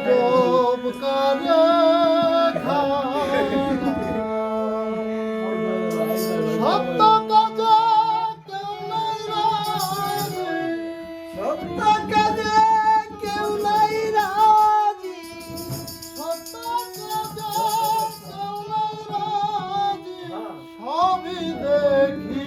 আজব কারখানা সত্য কাজে কেউ নাই রাজি সত্য কাজে কেউ নাই রাজি সত্য কাজে কেউ নাই রাজি সবই দেখি